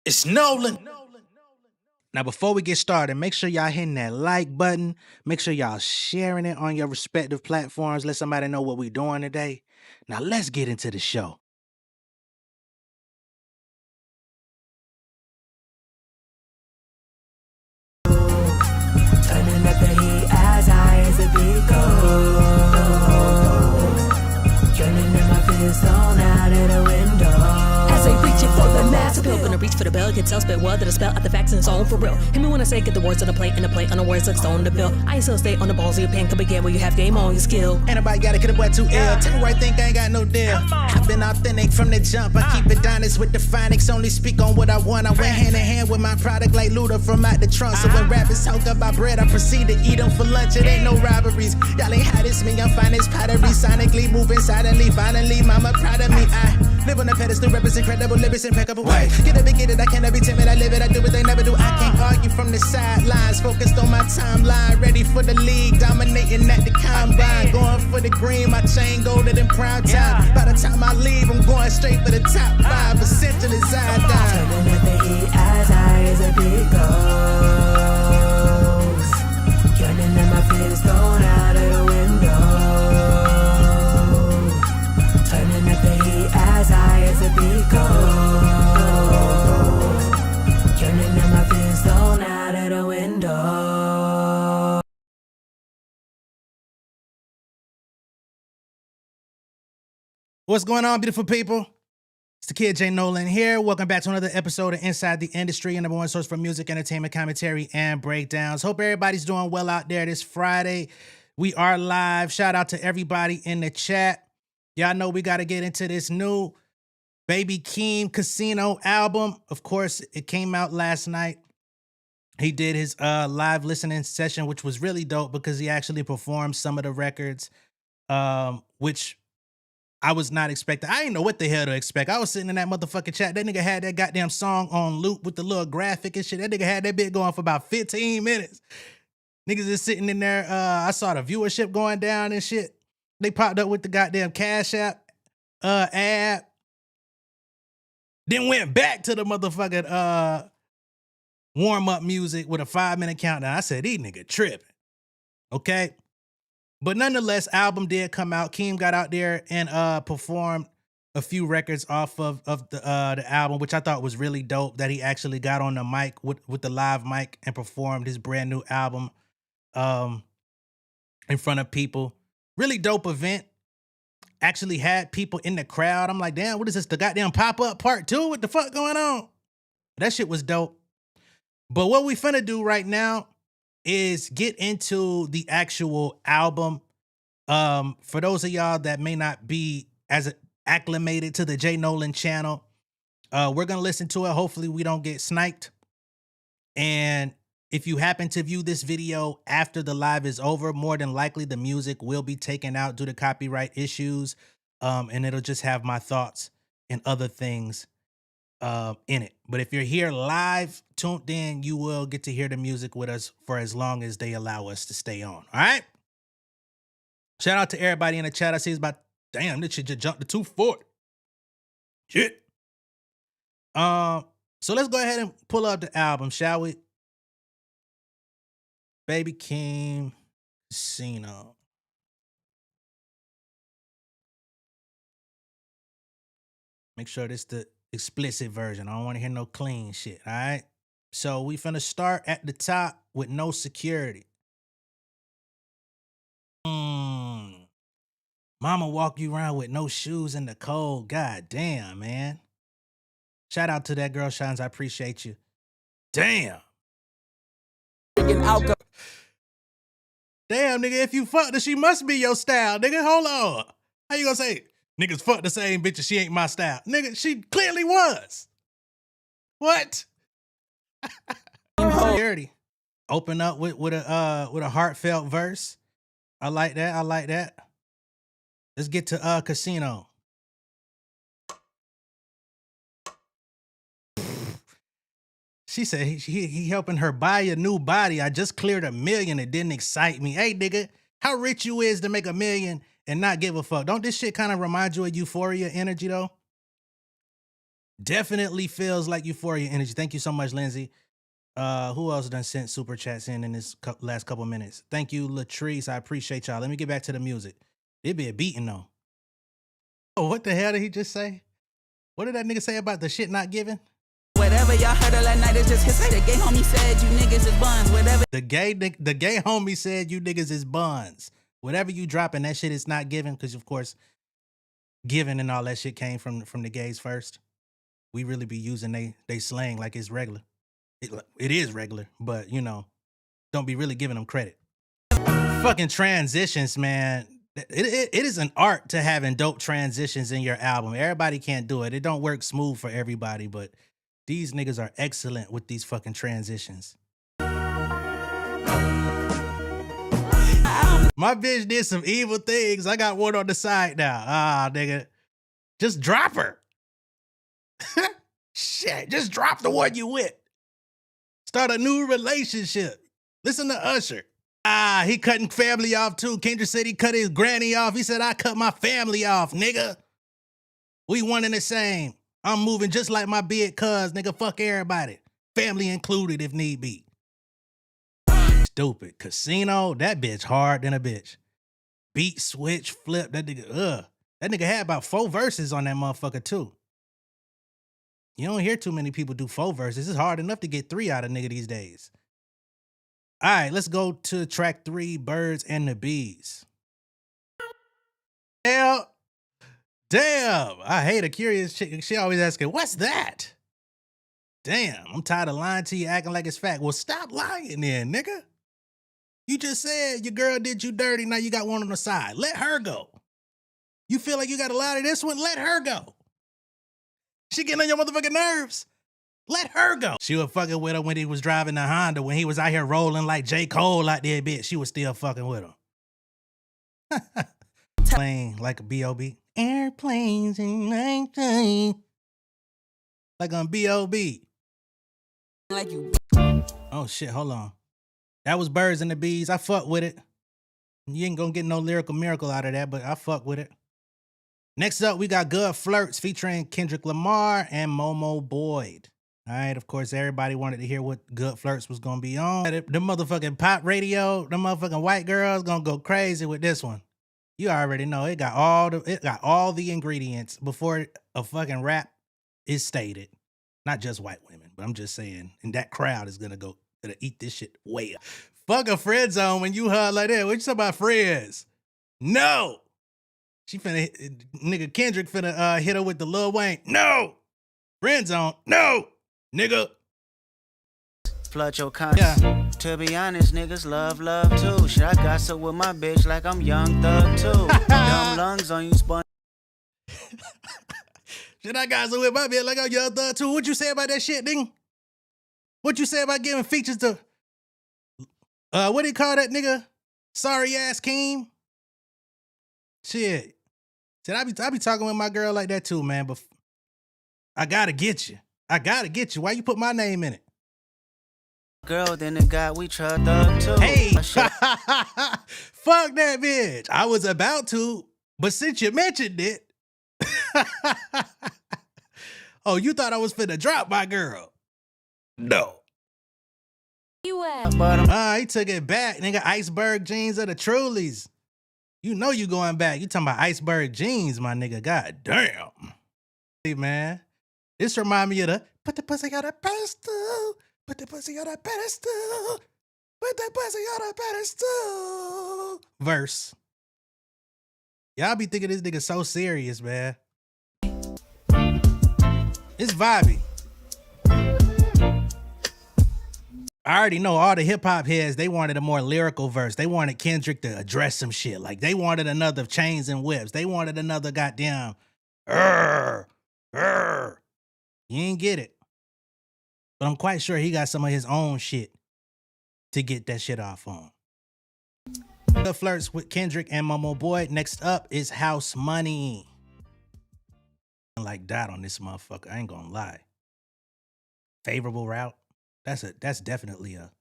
It's Nolan. Now, before we get started, make sure y'all hitting that like button. Make sure y'all sharing it on your respective platforms. Let somebody know what we're doing today. Now, let's get into the show. Turning up the heat as high as it goes. Turning in my fist on out of the window. As they reaching for the mass appeal, gonna reach for the bell, get spit word that I spell out the facts and it's on for real. Hear me when I say get the words on the plate and the plate on the words like stone the bill. I still stay on the balls of your pen, come again where you have game on your skill. Ain't nobody gotta get a boy too ill. Tell me where I think I ain't got no deal. I've been authentic from the jump. I keep it honest with the phonics. Only speak on what I want. I went hand in hand with my product like Luda from out the trunk. So when rappers talk about bread, I proceed to eat them for lunch. It ain't no robberies. Y'all ain't hot as me. I'm fine as pottery. Sonically moving silently. Finally, mama proud of me. I live on a pedestal, represent incredible lyrics, impeccable way. Get it, get it. I cannot be timid. I live it. I do what they never do. I can't argue from the sidelines. Focused on my timeline. Ready for the league. Dominating at the combine. Going for the green. My chain golden than prime time. By the time I leave, I'm going straight for the top 5%. Till it's I die. Turning up the heat as high as it goes. Turning in my fist thrown out of the window. Turning up the heat as high as it goes. Turning in my fist thrown out of the window. What's going on, beautiful people? It's the kid J Nolan here. Welcome back to another episode of Inside the Industry, your number one source for music, entertainment, commentary, and breakdowns. Hope everybody's doing well out there this Friday. We are live. Shout out to everybody in the chat. Y'all know we got to get into this new Baby Keem Casino album. Of course, it came out last night. He did his live listening session, which was really dope because he actually performed some of the records, which I was not expecting. I didn't know what the hell to expect. I was sitting in that motherfucking chat. That nigga had that goddamn song on loop with the little graphic and shit. That nigga had that bit going for about 15 minutes. Niggas just sitting in there. I saw the viewership going down and shit. They popped up with the goddamn Cash App ad. Then went back to the motherfucking warm-up music with a 5-minute countdown. I said, these nigga tripping. Okay? But nonetheless, album did come out. Keem got out there and performed a few records off of the album, which I thought was really dope, that he actually got on the mic with the live mic and performed his brand new album in front of people. Really dope event. Actually had people in the crowd. I'm like, damn, what is this? The goddamn pop-up part 2? What the fuck going on? That shit was dope. But what we finna do right now is get into the actual album. For those of y'all that may not be as acclimated to the J Nolan channel, we're gonna listen to it. Hopefully we don't get sniped. And if you happen to view this video after the live is over, more than likely the music will be taken out due to copyright issues. And it'll just have my thoughts and other things in it. But if you're here live, tuned in, you will get to hear the music with us for as long as they allow us to stay on. All right? Shout out to everybody in the chat. I see it's about, damn, this shit just jumped to 240. Shit. So let's go ahead and pull up the album, shall we? Baby Keem Casino. Make sure this the explicit version. I don't want to hear no clean shit, all right? So we finna start at the top with no security. Mama walk you around with no shoes in the cold. God damn, man. Shout out to that girl, Shines. I appreciate you. Damn. Damn, nigga, if you fucked her, she must be your style, nigga. Hold on. How you gonna say, niggas fuck the same bitch and she ain't my style? Nigga, she clearly was. What? Security. Open up with a heartfelt verse. I like that. I like that. Let's get to Casino. She said he helping her buy a new body. I just cleared $1 million. It didn't excite me. Hey, nigga, how rich you is to make $1 million and not give a fuck? Don't this shit kind of remind you of Euphoria energy, though? Definitely feels like Euphoria energy. Thank you so much, Lindsay. Who else done sent super chats in this last couple minutes? Thank you, Latrice. I appreciate y'all. Let me get back to the music. It be a beating though. Oh, what the hell did he just say? What did that nigga say about the shit not given? Whatever y'all heard of that night is just his. The gay homie said you niggas is buns. Whatever. The gay homie said you niggas is buns. Whatever you dropping, that shit is not given, because of course, giving and all that shit came from the gays first. We really be using they slang like it's regular. It is regular, but you know, don't be really giving them credit. Fucking transitions, man. It is an art to having dope transitions in your album. Everybody can't do it. It don't work smooth for everybody, but these niggas are excellent with these fucking transitions. My bitch did some evil things. I got one on the side now. Ah, nigga. Just drop her. Shit, just drop the one you with. Start a new relationship. Listen to Usher. Ah, he cutting family off too. Kendrick said he cut his granny off. He said, I cut my family off, nigga. We one and the same. I'm moving just like my big cuz, nigga. Fuck everybody. Family included if need be. Stupid. Casino, that bitch hard than a bitch. Beat, switch, flip, that nigga, That nigga had about 4 verses on that motherfucker too. You don't hear too many people do 4 verses. It's hard enough to get 3 out of nigga these days. All right, let's go to track 3, Birds and the Bees. Damn, I hate a curious chick. She always asking, what's that? Damn, I'm tired of lying to you, acting like it's fact. Well, stop lying then, nigga. You just said your girl did you dirty, now you got one on the side. Let her go. You feel like you got to lie to this one? Let her go. She getting on your motherfucking nerves. Let her go. She was fucking with him when he was driving the Honda. When he was out here rolling like J. Cole out there, bitch, she was still fucking with him. Playing like a B.O.B. Airplanes in nighttime. Like on B.O.B. Like you. Oh, shit, hold on. That was Birds and the Bees. I fuck with it. You ain't gonna get no lyrical miracle out of that, but I fuck with it. Next up, we got Good Flirts featuring Kendrick Lamar and Momo Boyd. All right, of course, everybody wanted to hear what Good Flirts was gonna be on. The motherfucking pop radio, the motherfucking white girls gonna go crazy with this one. You already know it got all the ingredients before a fucking rap is stated. Not just white women, but I'm just saying, and that crowd is gonna eat this shit way up. Fuck a friend zone when you hug like that. What you talking about friends? No. She finna, nigga Kendrick finna hit her with the Lil Wayne. No. Friend zone. No. Nigga. Flood your conscience. Yeah. To be honest, niggas love too. Shit, I gossip with my bitch like I'm Young Thug too. Dumb lungs on you, spun. Shit, I gossip with my bitch like I'm Young Thug too. What you say about that shit, nigga? What you say about giving features to, what do you call that nigga? Sorry ass Keem? Shit. I be talking with my girl like that too, man, but I gotta get you. Why you put my name in it? Girl, then the guy we tried Thug too. Hey, fuck that bitch. I was about to, but since you mentioned it, oh, you thought I was finna drop my girl? No. You he took it back, nigga. Iceberg jeans are the Trulies. You know you going back. You talking about iceberg jeans, my nigga. God damn. Hey, man. This remind me of the put the pussy on a pedestal. Put the pussy on a pedestal. Put the pussy on a pedestal. Verse. Y'all be thinking this nigga so serious, man. It's vibey. I already know all the hip hop heads, they wanted a more lyrical verse. They wanted Kendrick to address some shit. Like they wanted another Chains and Whips. They wanted another goddamn You ain't get it. But I'm quite sure he got some of his own shit to get that shit off on. The Flirts with Kendrick and Momo Boyd. Next up is House Money. Like that on this motherfucker. I ain't gonna lie. Favorable route. That's definitely a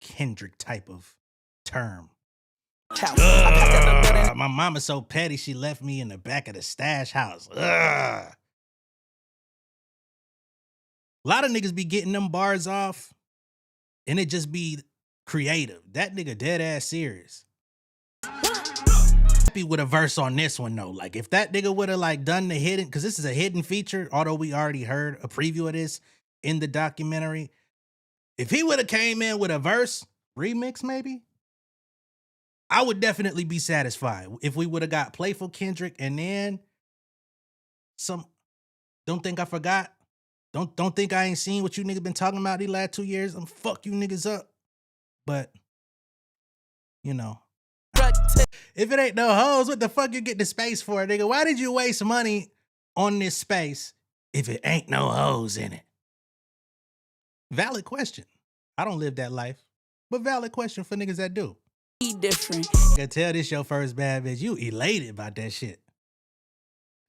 Kendrick type of term. My mama's so petty she left me in the back of the stash house. A lot of niggas be getting them bars off and it just be creative. That nigga dead ass serious. Happy with a verse on this one though. Like if that nigga would have like done the hidden, because this is a hidden feature, although we already heard a preview of this in the documentary. If he would have came in with a verse remix, maybe, I would definitely be satisfied. If we would have got Playful Kendrick and then some Don't Think I Forgot. Don't think I ain't seen what you niggas been talking about these last 2 years. I'm fuck you niggas up. But, you know. If it ain't no hoes, what the fuck you get the space for, nigga? Why did you waste money on this space if it ain't no hoes in it? Valid question. I don't live that life, but valid question for niggas that do. Different. You can tell this your first bad bitch. You elated about that shit.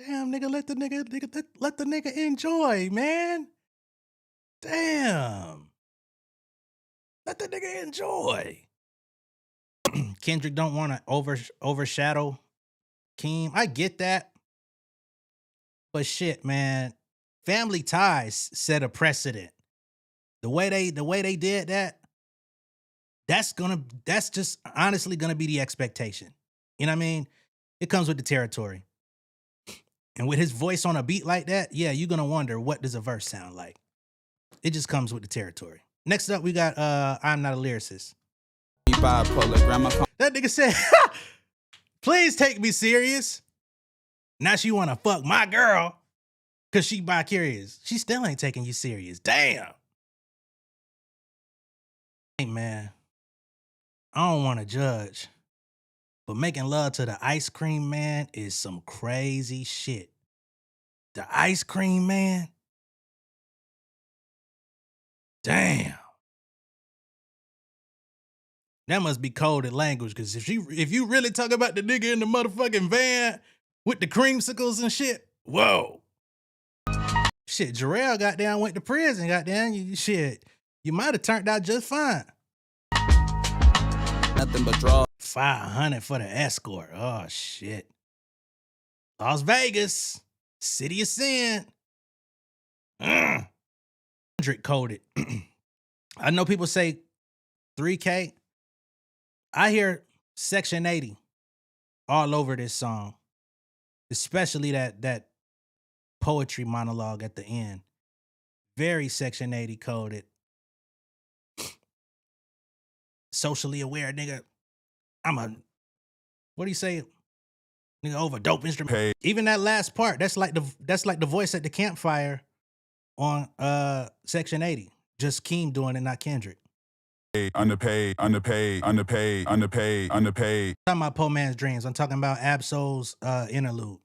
Damn, nigga, let the nigga enjoy, man. Damn. Let the nigga enjoy. Kendrick don't want to overshadow Keem. I get that. But shit, man. Family Ties set a precedent. The way they did that, that's just honestly gonna be the expectation. You know what I mean? It comes with the territory. And with his voice on a beat like that, yeah, you're gonna wonder, what does a verse sound like? It just comes with the territory. Next up, we got I'm Not a Lyricist. That nigga said, please take me serious. Now she wanna fuck my girl because she bi-curious. She still ain't taking you serious. Damn. Hey, man, I don't want to judge, but making love to the ice cream man is some crazy shit. The ice cream man? Damn. That must be coded language, because if you really talk about the nigga in the motherfucking van with the creamsicles and shit, whoa. Shit, Jarrell goddamn went to prison, goddamn. You might have turned out just fine. Nothing but draw. $500 for the escort. Oh shit. Las Vegas, City of Sin. Kendrick coded. I know people say 3K. I hear Section 80 all over this song, especially that poetry monologue at the end. Very Section 80 coded. Socially aware, nigga. What do you say? Nigga, over dope instrument. Hey. Even that last part, that's like the voice at the campfire on Section 80. Just Keem doing it, not Kendrick. Underpaid. Talking about Poor Man's Dreams. I'm talking about Absol's interlude,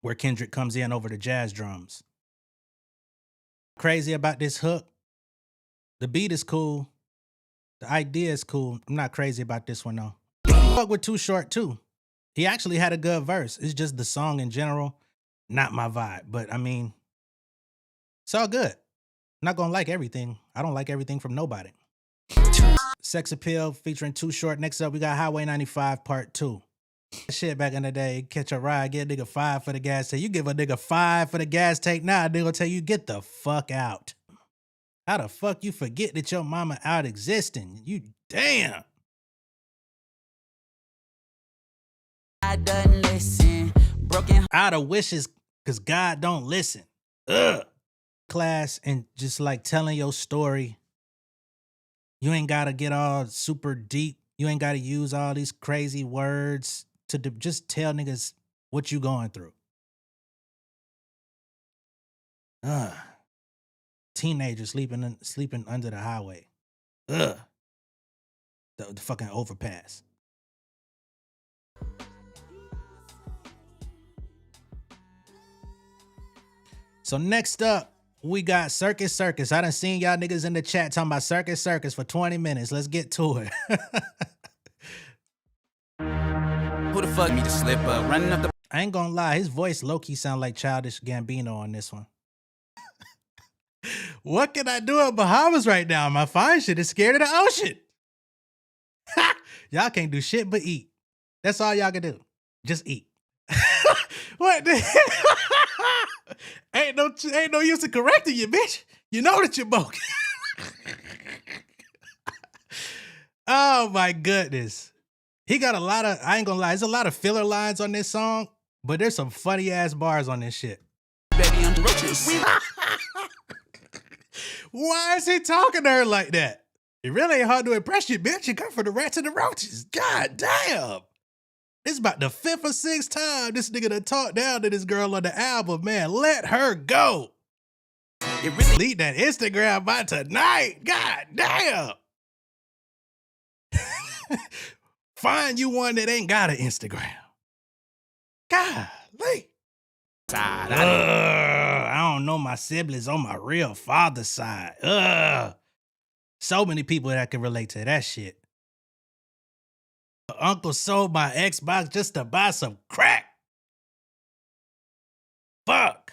where Kendrick comes in over the jazz drums. Crazy about this hook. The beat is cool. The idea is cool. I'm not crazy about this one though. Fuck with Too Short too. He actually had a good verse. It's just the song in general, not my vibe. But I mean, it's all good. I'm not gonna like everything. I don't like everything from nobody. Sex Appeal featuring Too Short. Next up, we got Highway 95 Part 2. Shit, back in the day, catch a ride, get a nigga 5 for the gas tank. You give a nigga 5 for the gas tank, now a nigga gonna tell you, get the fuck out. How the fuck you forget that your mama out existing? You damn. I done listen. Broken Out of wishes, cause God don't listen. Ugh. Class and just like telling your story. You ain't gotta get all super deep. You ain't gotta use all these crazy words to just tell niggas what you going through. Teenagers sleeping under the highway. Ugh. The fucking overpass. So next up, we got Circus Circus. I done seen y'all niggas in the chat talking about Circus Circus for 20 minutes. Let's get to it. Who the fuck me to slip up? Running up the. I ain't gonna lie, his voice low-key sound like Childish Gambino on this one. What can I do in Bahamas right now? My fine shit is scared of the ocean. Y'all can't do shit but eat. That's all y'all can do. Just eat. What the ain't no use in correcting you, bitch. You know that you're bogus. Oh my goodness. He got a lot of, I ain't gonna lie, there's a lot of filler lines on this song, but there's some funny ass bars on this shit. Baby, I'm roaches. Why is he talking to her like that? It really ain't hard to impress you, bitch. You come for the rats and the roaches. God damn. This is about the 5th or 6th time this nigga done talked down to this girl on the album, man. Let her go. It really Delete that Instagram by tonight. God damn. Find you one that ain't got an Instagram. Golly. I don't know my siblings on my real father's side. So many people that can relate to that shit. Uncle sold my Xbox just to buy some crack. Fuck.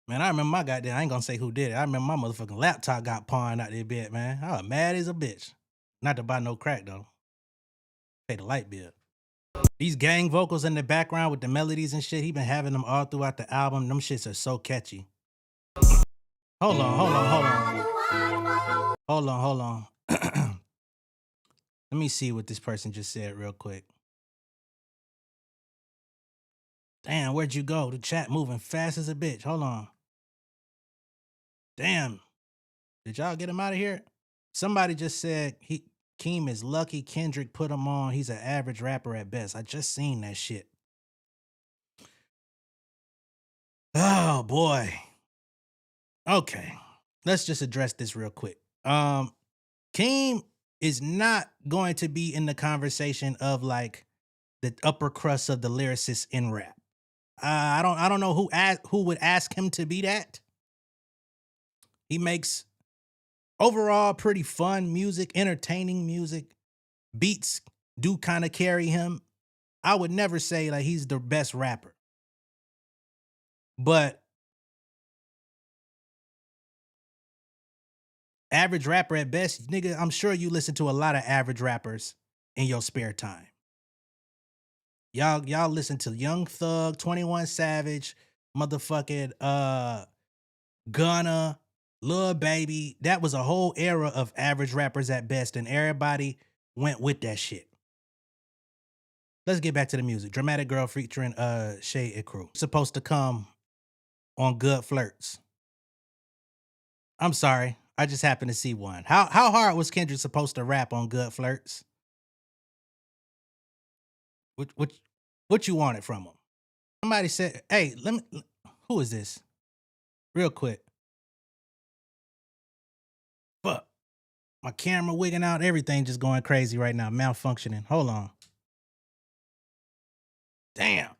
Man, I remember my goddamn, I ain't gonna say who did it. I remember my motherfucking laptop got pawned out there bed, man. I was mad as a bitch. Not to buy no crack, though. Pay the light bill. These gang vocals in the background with the melodies and shit, he been having them all throughout the album. Them shits are so catchy. Hold on. Let me see what this person just said real quick. Damn, where'd you go? The chat moving fast as a bitch. Hold on. Damn. Did y'all get him out of here? Somebody just said Keem is lucky Kendrick put him on. He's an average rapper at best. I just seen that shit. Oh boy. Okay. Let's just address this real quick. Keem is not going to be in the conversation of like the upper crust of the lyricists in rap. I don't know who would ask him to be that. He makes overall pretty fun music, entertaining music. Beats do kind of carry him. I would never say like he's the best rapper. But average rapper at best, nigga, I'm sure you listen to a lot of average rappers in your spare time. Y'all listen to Young Thug, 21 Savage, motherfucking Gunna, Lil Baby. That was a whole era of average rappers at best, and everybody went with that shit. Let's get back to the music. Dramatic Girl featuring Shay and Crew. Supposed to come on Good Flirts. I'm sorry. I just happened to see one. How hard was Kendrick supposed to rap on Good Flirts? What you wanted from him? Somebody said, hey, who is this? Real quick. Fuck. My camera wigging out, everything just going crazy right now, malfunctioning. Hold on. Damn.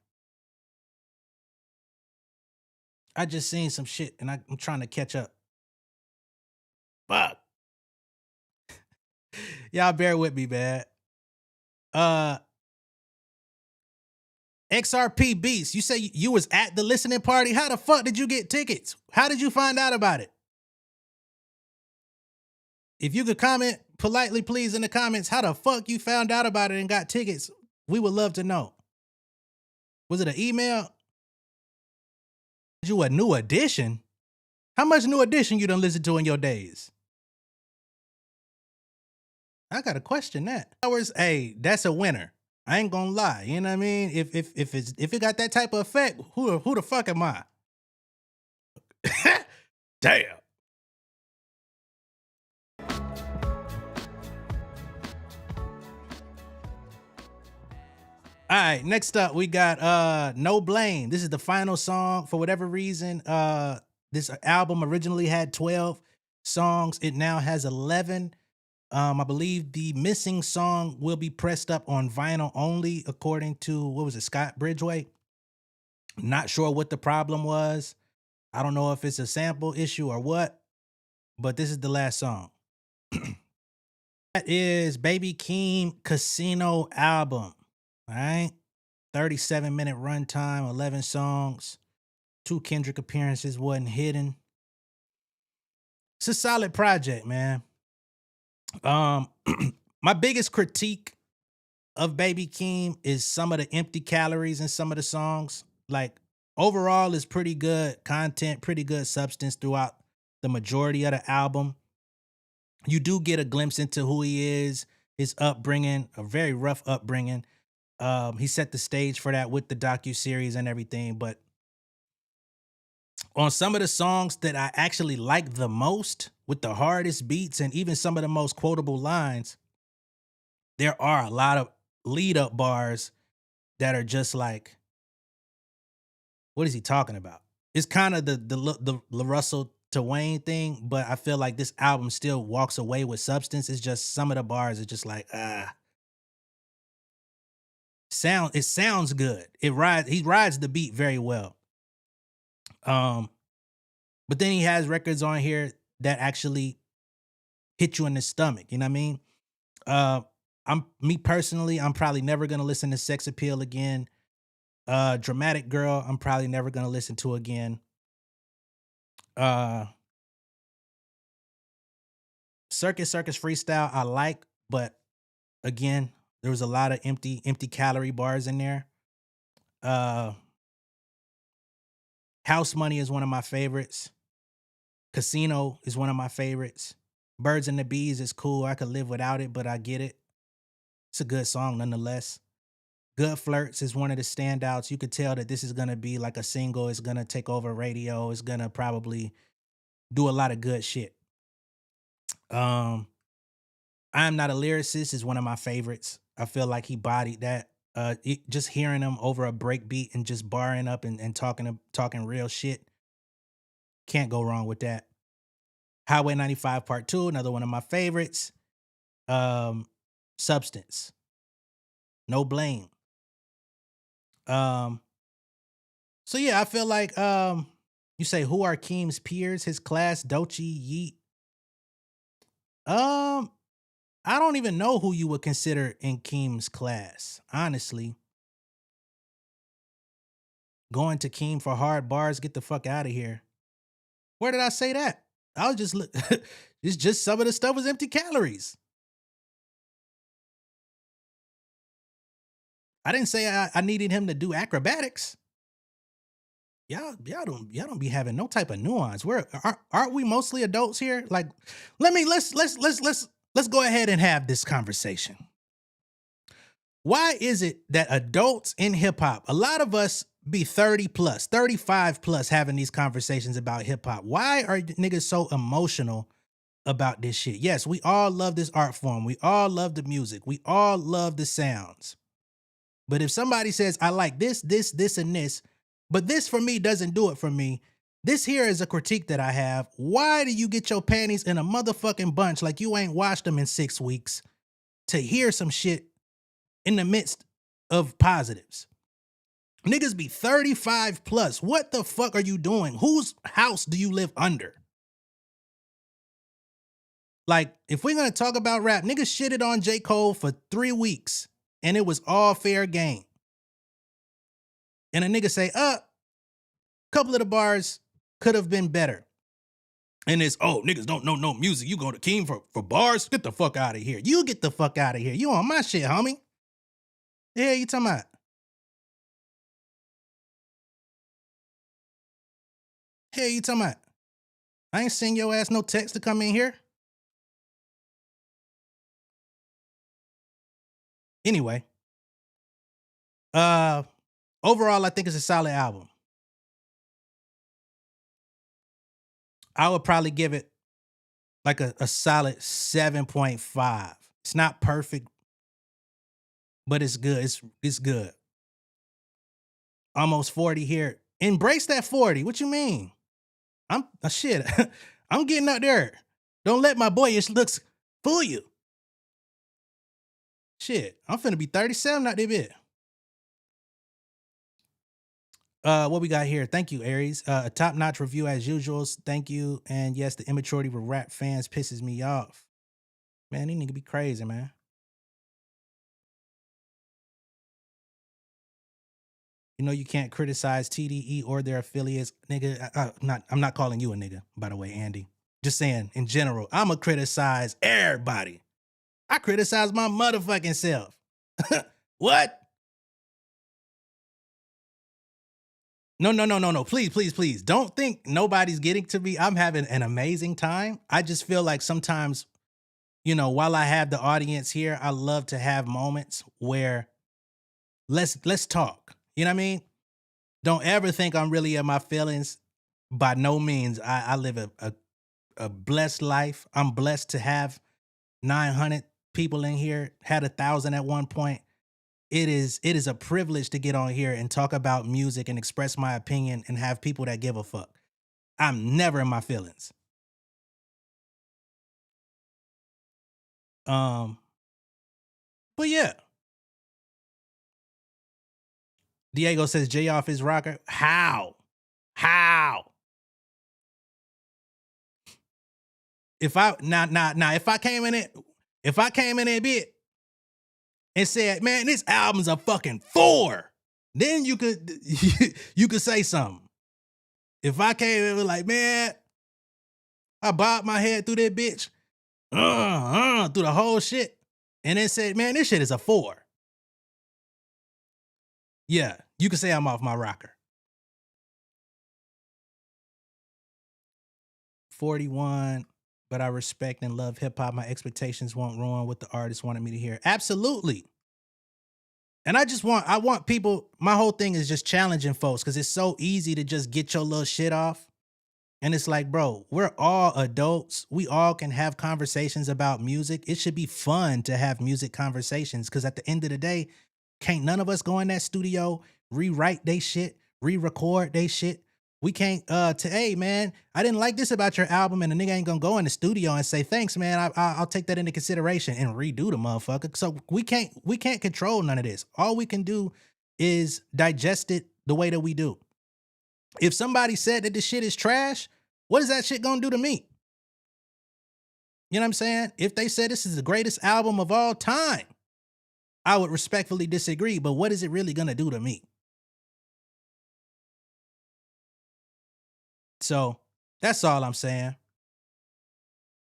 I just seen some shit and I'm trying to catch up. Fuck. Y'all bear with me, man. XRP Beast, you say you was at the listening party. How the fuck did you get tickets? How did you find out about it? If you could comment politely, please, in the comments, how the fuck you found out about it and got tickets, we would love to know. Was it an email? You a new edition? How much new edition you done listened to in your days? I gotta question that. Hours, hey, that's a winner. I ain't gonna lie. You know what I mean? If it got that type of effect, who the fuck am I? Damn. All right, next up we got No Blame. This is the final song. For whatever reason, this album originally had 12 songs. It now has 11. I believe the missing song will be pressed up on vinyl only, according to, what was it, Scott Bridgeway? Not sure what the problem was. I don't know if it's a sample issue or what, but this is the last song. That is Baby Keem Casino album. All right. 37-minute runtime, 11 songs, 2 Kendrick appearances wasn't hidden. It's a solid project, man. My biggest critique of Baby Keem is some of the empty calories in some of the songs. Like, overall is pretty good content, pretty good substance throughout the majority of the album. You do get a glimpse into who he is, his upbringing, a very rough upbringing. He set the stage for that with the docuseries and everything. But on some of the songs that I actually like the most, with the hardest beats and even some of the most quotable lines, there are a lot of lead up bars that are just like, what is he talking about? It's kind of the Russell to Wayne thing, but I feel like this album still walks away with substance. It's just some of the bars are just like, it sounds good. He rides the beat very well. But then he has records on here that actually hit you in the stomach. You know what I mean? Me personally, I'm probably never gonna listen to Sex Appeal again. Dramatic Girl, I'm probably never gonna listen to again. Circus Freestyle, I like, but again, there was a lot of empty calorie bars in there. House Money is one of my favorites. Casino is one of my favorites. Birds and the Bees is cool. I could live without it, but I get it. It's a good song nonetheless. Good Flirts is one of the standouts. You could tell that this is going to be like a single. It's going to take over radio. It's going to probably do a lot of good shit. I'm Not a Lyricist is one of my favorites. I feel like he bodied that. Just hearing him over a break beat and just barring up and talking real shit. Can't go wrong with that. Highway 95 Part 2, another one of my favorites. Substance. No Blame. So yeah, I feel like you say, who are Keem's peers, his class, Doechii, Yeat? I don't even know who you would consider in Keem's class, honestly. Going to Keem for hard bars, get the fuck out of here. Where did I say that? I was just it's just some of the stuff was empty calories. I didn't say I needed him to do acrobatics. Y'all don't be having no type of nuance. Aren't we mostly adults here? Like, let's go ahead and have this conversation. Why is it that adults in hip hop, a lot of us be 30 plus, 35 plus having these conversations about hip hop? Why are niggas so emotional about this shit? Yes, we all love this art form. We all love the music. We all love the sounds. But if somebody says, I like this, and this, but this for me doesn't do it for me, this here is a critique that I have. Why do you get your panties in a motherfucking bunch like you ain't washed them in 6 weeks to hear some shit in the midst of positives? Niggas be 35 plus. What the fuck are you doing? Whose house do you live under? Like, if we're going to talk about rap, niggas shitted on J. Cole for 3 weeks and it was all fair game. And a nigga say, couple of the bars could have been better. And it's, niggas don't know no music. You go to Keem for bars? Get the fuck out of here. You get the fuck out of here. You on my shit, homie. Yeah, you talking about? Hey, you talking about? I ain't send your ass no text to come in here. Anyway, overall, I think it's a solid album. I would probably give it like a solid 7.5. It's not perfect, but it's good. It's good. Almost 40 here. Embrace that 40. What you mean? I'm shit. I'm getting out there. Don't let my boyish looks fool you. Shit, I'm finna be 37 out there bit. What we got here? Thank you, Aries. A top-notch review as usual. Thank you. And yes, the immaturity with rap fans pisses me off. Man, these niggas be crazy, man. You know you can't criticize TDE or their affiliates, nigga. I'm not calling you a nigga, by the way, Andy. Just saying, in general, I'ma criticize everybody. I criticize my motherfucking self. What? No. Please. Don't think nobody's getting to me. I'm having an amazing time. I just feel like sometimes, while I have the audience here, I love to have moments where let's talk. You know what I mean? Don't ever think I'm really in my feelings. By no means. I live a blessed life. I'm blessed to have 900 people in here, had 1,000 at one point. It is a privilege to get on here and talk about music and express my opinion and have people that give a fuck. I'm never in my feelings. But yeah. Diego says Jay off his rocker. How? If I if I came in it bit and said, man, this album's a fucking 4, then you could you could say something. If I came in and was like, man, I bobbed my head through that bitch, through the whole shit, and then said, man, this shit is a 4. Yeah, you can say I'm off my rocker. 41, but I respect and love hip hop. My expectations won't ruin what the artist wanted me to hear. Absolutely. And I want people, my whole thing is just challenging folks because it's so easy to just get your little shit off. And it's like, bro, we're all adults. We all can have conversations about music. It should be fun to have music conversations because at the end of the day, can't none of us go in that studio, rewrite they shit, re-record they shit. We can't, hey, man, I didn't like this about your album, and the nigga ain't gonna go in the studio and say, thanks, man, I'll take that into consideration and redo the motherfucker. So we can't control none of this. All we can do is digest it the way that we do. If somebody said that this shit is trash, what is that shit gonna do to me? You know what I'm saying? If they said this is the greatest album of all time, I would respectfully disagree, but what is it really gonna do to me? So that's all I'm saying.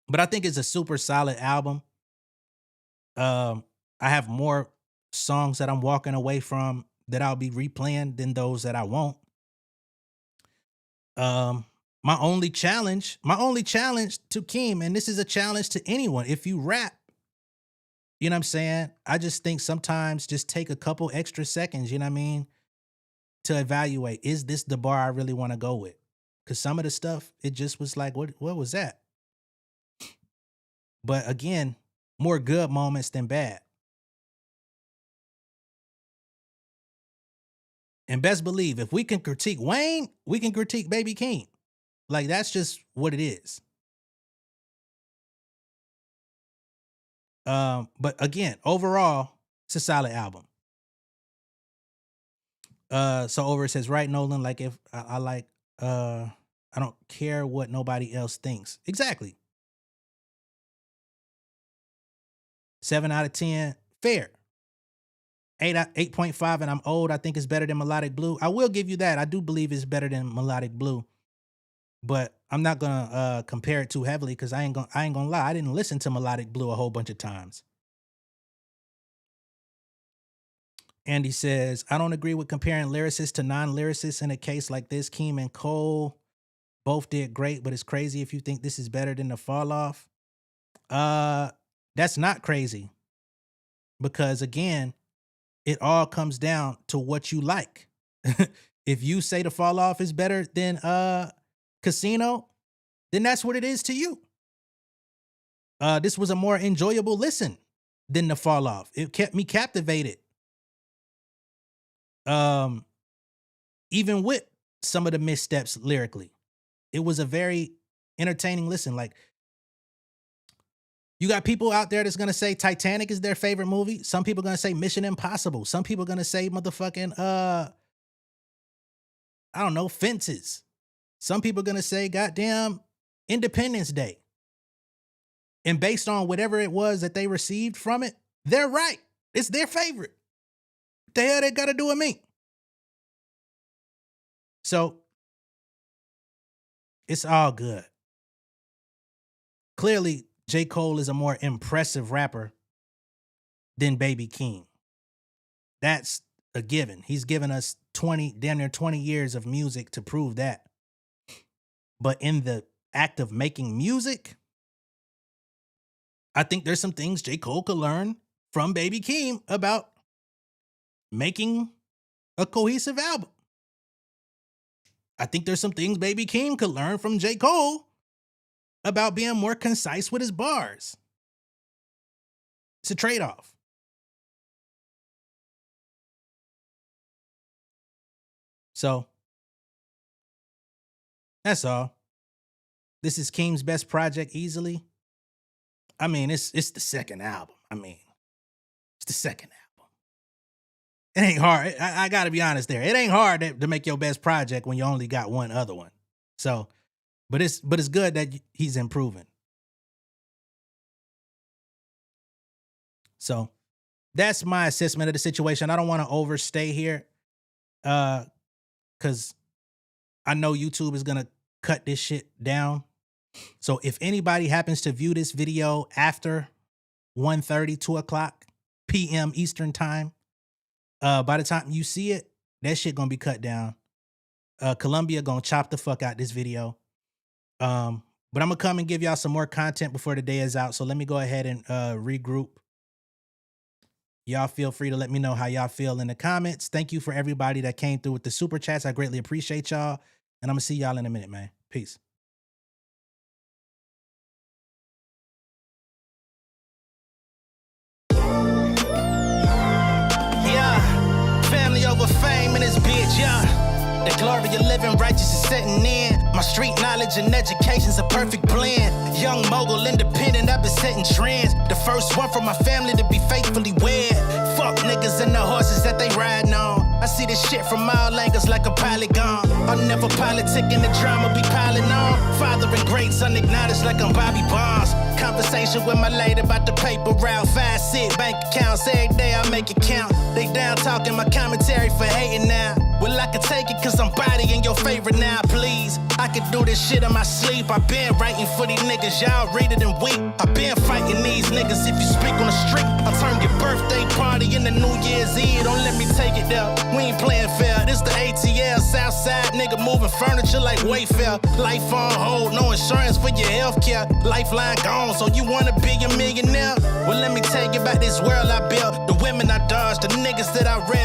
But I think it's a super solid album. I have more songs that I'm walking away from that I'll be replaying than those that I won't. My only challenge to Keem, and this is a challenge to anyone, if you rap, you know what I'm saying? I just think sometimes just take a couple extra seconds, you know what I mean, to evaluate, is this the bar I really want to go with? Because some of the stuff, it just was like, what was that? But again, more good moments than bad. And best believe, if we can critique Wayne, we can critique Baby Keem. Like, that's just what it is. But again, overall, it's a solid album. So over it says, right, Nolan, like if I don't care what nobody else thinks. Exactly. 7 out of 10, fair. 8.5, and I'm old. I think it's better than Melodic Blue. I will give you that. I do believe it's better than Melodic Blue, but I'm not gonna compare it too heavily because I ain't gonna lie. I didn't listen to Melodic Blue a whole bunch of times. Andy says, I don't agree with comparing lyricists to non-lyricists in a case like this. Keem and Cole both did great, but it's crazy if you think this is better than the Fall Off. That's not crazy. Because again, it all comes down to what you like. If you say the Fall Off is better than Casino, then that's what it is to you. This was a more enjoyable listen than the Fall Off. It kept me captivated. Even with some of the missteps lyrically, it was a very entertaining listen. Like, you got people out there that's gonna say Titanic is their favorite movie. Some people are gonna say Mission Impossible. Some people are gonna say motherfucking I don't know, Fences. Some people are gonna say goddamn Independence Day. And based on whatever it was that they received from it, they're right. It's their favorite. What the hell they gotta do with me? So it's all good. Clearly, J. Cole is a more impressive rapper than Baby Keem. That's a given. He's given us damn near 20 years of music to prove that. But in the act of making music, I think there's some things J. Cole could learn from Baby Keem about making a cohesive album. I think there's some things Baby Keem could learn from J. Cole about being more concise with his bars. It's a trade-off. So, that's all. This is Keem's best project easily. I mean, it's the second album. It's the second album. It ain't hard. I gotta be honest there. It ain't hard to make your best project when you only got one other one. So, but it's good that he's improving. So, that's my assessment of the situation. I don't want to overstay here, because I know YouTube is gonna cut this shit down. So if anybody happens to view this video after 1:30, 2 o'clock p.m. Eastern time, by the time you see it, that shit gonna be cut down. Columbia gonna chop the fuck out this video. But I'm gonna come and give y'all some more content before the day is out. So let me go ahead and regroup. Y'all feel free to let me know how y'all feel in the comments. Thank you for everybody that came through with the super chats. I greatly appreciate y'all. And I'm gonna see y'all in a minute, man. Peace. Family over fame in this bitch, yeah. The glory of living righteous is setting in. My street knowledge and education's a perfect blend. Young mogul, independent, I've been setting trends. The first one from my family to be faithfully wed. Fuck niggas and the horses that they riding on. I see this shit from all angles like a polygon. I'm never politicking, the drama be piling on. Father and great son acknowledged like I'm Bobby Bonds. Conversation with my lady about the paper route. 5 sit bank accounts every day I make it count. They down talking my commentary for hating now. Well, I can take it cause I'm bodying your favorite now, please. I can do this shit in my sleep. I been writing for these niggas, y'all read it and weep. I been fighting these niggas if you speak on the street. I'll turn your birthday party into New Year's Eve. Don't let me take it there. We ain't playing fair. This the ATL, Southside nigga moving furniture like Wayfair. Life on hold, no insurance for your healthcare. Lifeline gone, so you wanna be a millionaire? Well, let me tell you about this world I built. The women I dodged, the niggas that I read.